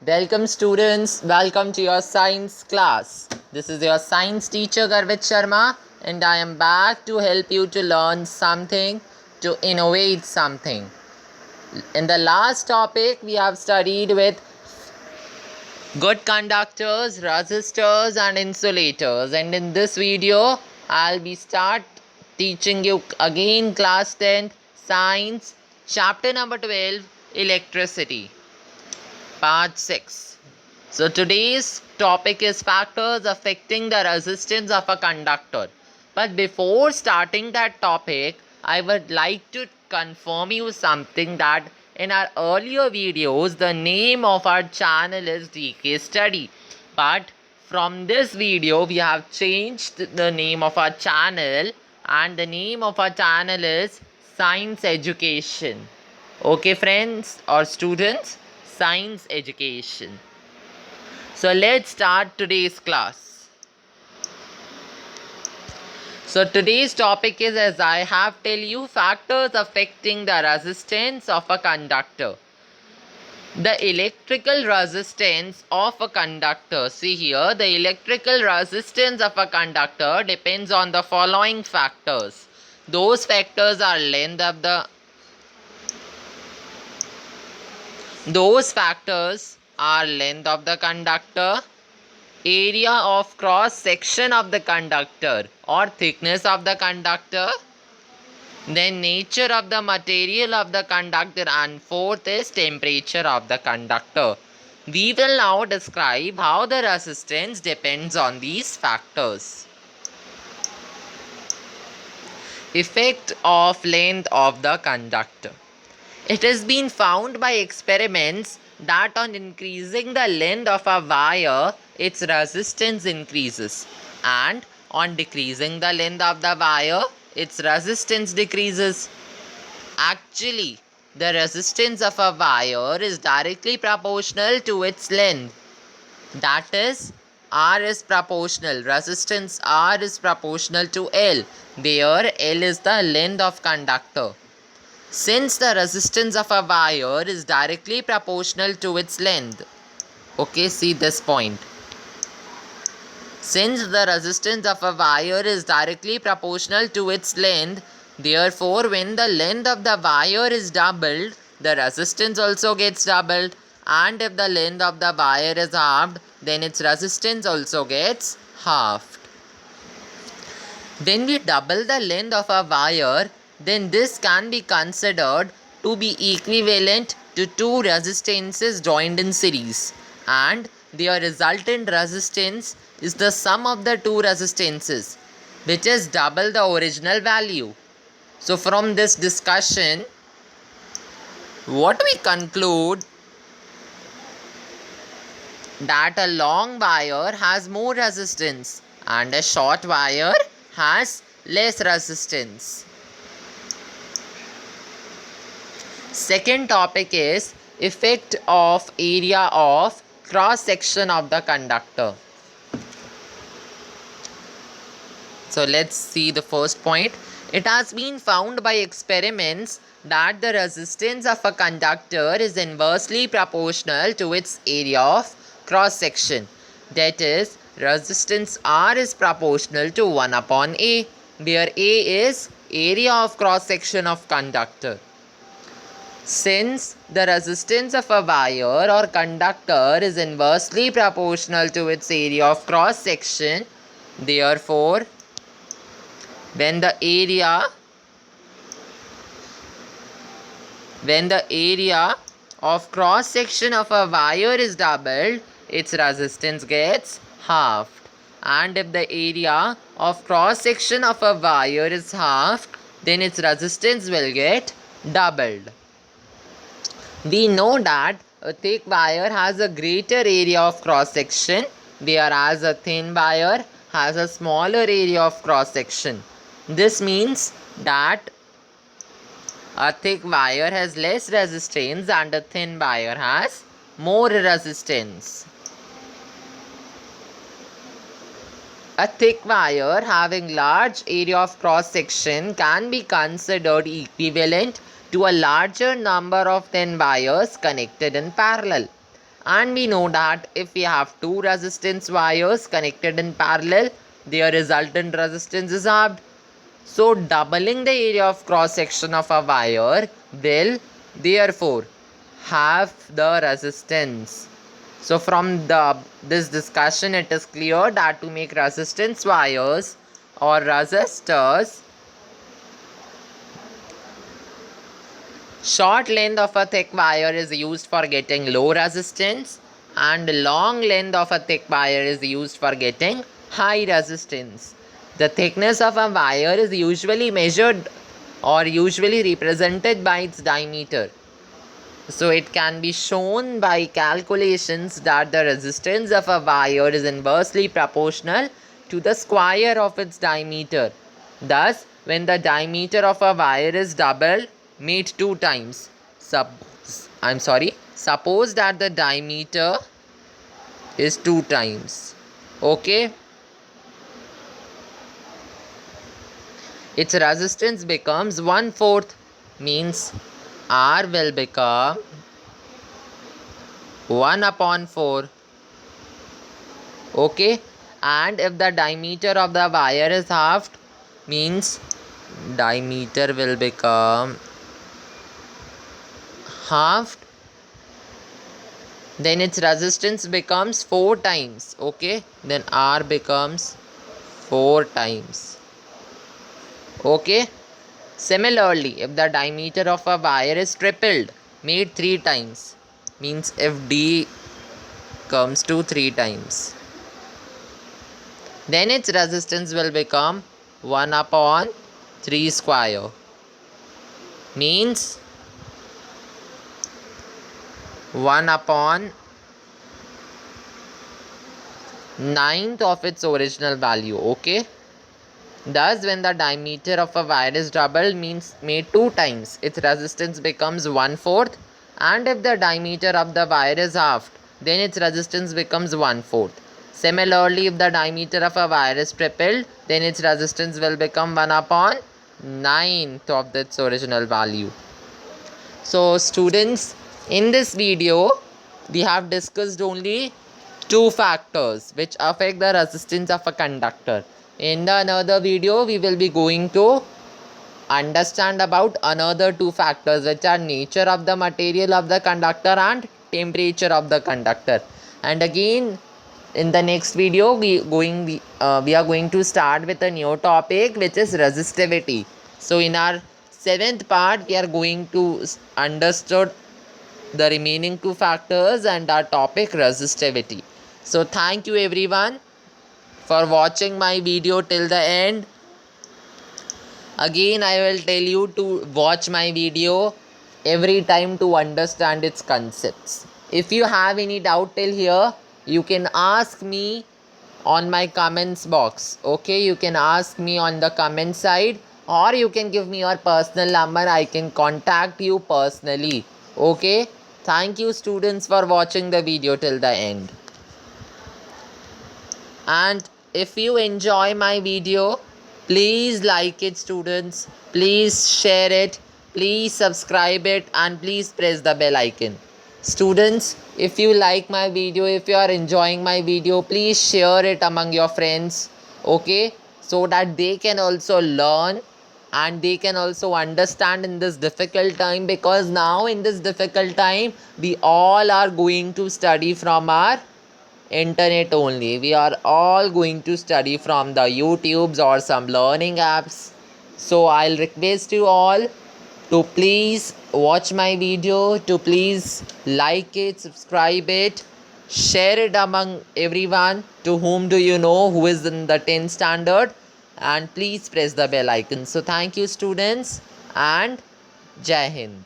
Welcome students, welcome to your science class. This is your science teacher Garvit Sharma and I am back to help you to learn something, to innovate something. In the last topic we have studied with good conductors, resistors and insulators, and in this video I'll be start teaching you again class 10 science chapter number 12 electricity. Part 6. So today's topic is factors affecting the resistance of a conductor. But before starting that topic, I would like to confirm you something that in our earlier videos, the name of our channel is DK Study. But from this video, we have changed the name of our channel and the name of our channel is Science Education. Okay friends or students? Science education. So let's start today's class. So today's topic is, as I have tell you, factors affecting the resistance of a conductor. The electrical resistance of a conductor. See here, the electrical resistance of a conductor depends on the following factors. Those factors are length of the conductor, area of cross section of the conductor or thickness of the conductor, then nature of the material of the conductor, and fourth is temperature of the conductor. We will now describe how the resistance depends on these factors. Effect of length of the conductor. It has been found by experiments that on increasing the length of a wire, its resistance increases, and on decreasing the length of the wire, its resistance decreases. Actually, the resistance of a wire is directly proportional to its length. That is, R is proportional, resistance R is proportional to L, where L is the length of conductor. Since the resistance of a wire is directly proportional to its length. Okay, see this point. Since the resistance of a wire is directly proportional to its length, therefore when the length of the wire is doubled, the resistance also gets doubled, and if the length of the wire is halved, then its resistance also gets halved. When we double the length of a wire, then this can be considered to be equivalent to two resistances joined in series, and their resultant resistance is the sum of the two resistances, which is double the original value. So from this discussion, what we conclude that a long wire has more resistance and a short wire has less resistance. Second topic is effect of area of cross section of the conductor. So let's see the first point. It has been found by experiments that the resistance of a conductor is inversely proportional to its area of cross section. That is, resistance R is proportional to 1 upon A, where A is area of cross section of conductor. Since the resistance of a wire or conductor is inversely proportional to its area of cross section, therefore, when the area of cross section of a wire is doubled, its resistance gets halved. And if the area of cross section of a wire is halved, then its resistance will get doubled. We know that a thick wire has a greater area of cross section, whereas a thin wire has a smaller area of cross section. This means that a thick wire has less resistance and a thin wire has more resistance. A thick wire having large area of cross section can be considered equivalent to a larger number of thin wires connected in parallel. And we know that if we have two resistance wires connected in parallel, their resultant resistance is halved. So doubling the area of cross section of a wire will therefore halve the resistance. So from this discussion, it is clear that to make resistance wires or resistors, short length of a thick wire is used for getting low resistance and long length of a thick wire is used for getting high resistance. The thickness of a wire is usually measured or usually represented by its diameter. So it can be shown by calculations that the resistance of a wire is inversely proportional to the square of its diameter. Thus, when the diameter of a wire is doubled, made two times. Suppose that the diameter is 2 times. Okay. Its resistance becomes 1/4, means R will become 1/4. Okay. And if the diameter of the wire is halved, means diameter will become halved, then its resistance becomes 4 times. Okay, then R becomes 4 times. Okay. Similarly, if the diameter of a wire is tripled, made 3 times, means if D comes to 3 times, then its resistance will become 1/3 square, means 1/9 of its original value. Okay. Thus, when the diameter of a wire is doubled, means made 2 times, its resistance becomes 1/4. And if the diameter of the wire is halved, then its resistance becomes 1/4. Similarly, if the diameter of a wire is tripled, then its resistance will become 1/9 of its original value. So students, in this video, we have discussed only 2 factors which affect the resistance of a conductor. In the another video, we will be going to understand about another 2 factors, which are nature of the material of the conductor and temperature of the conductor. And again, in the next video, we are going to start with a new topic, which is resistivity. So in our 7th part, we are going to understand the remaining 2 factors and our topic resistivity. So thank you everyone for watching my video till the end. Again, I will tell you to watch my video every time to understand its concepts. If you have any doubt till here, you can ask me on my comments box. Okay, you can ask me on the comment side, or you can give me your personal number. I can contact you personally. Okay, thank you students for watching the video till the end. And if you enjoy my video, please like it students, please share it, please subscribe it, and please press the bell icon. Students, if you like my video, if you are enjoying my video, please share it among your friends. Okay, so that they can also learn and they can also understand in this difficult time, because now in this difficult time we all are going to study from our internet only. We are all going to study from the YouTubes or some learning apps. So I'll request you all to please watch my video, to please like it, subscribe it, share it among everyone to whom do you know who is in the 10th standard, and please press the bell icon. So thank you students, and Jai Hind.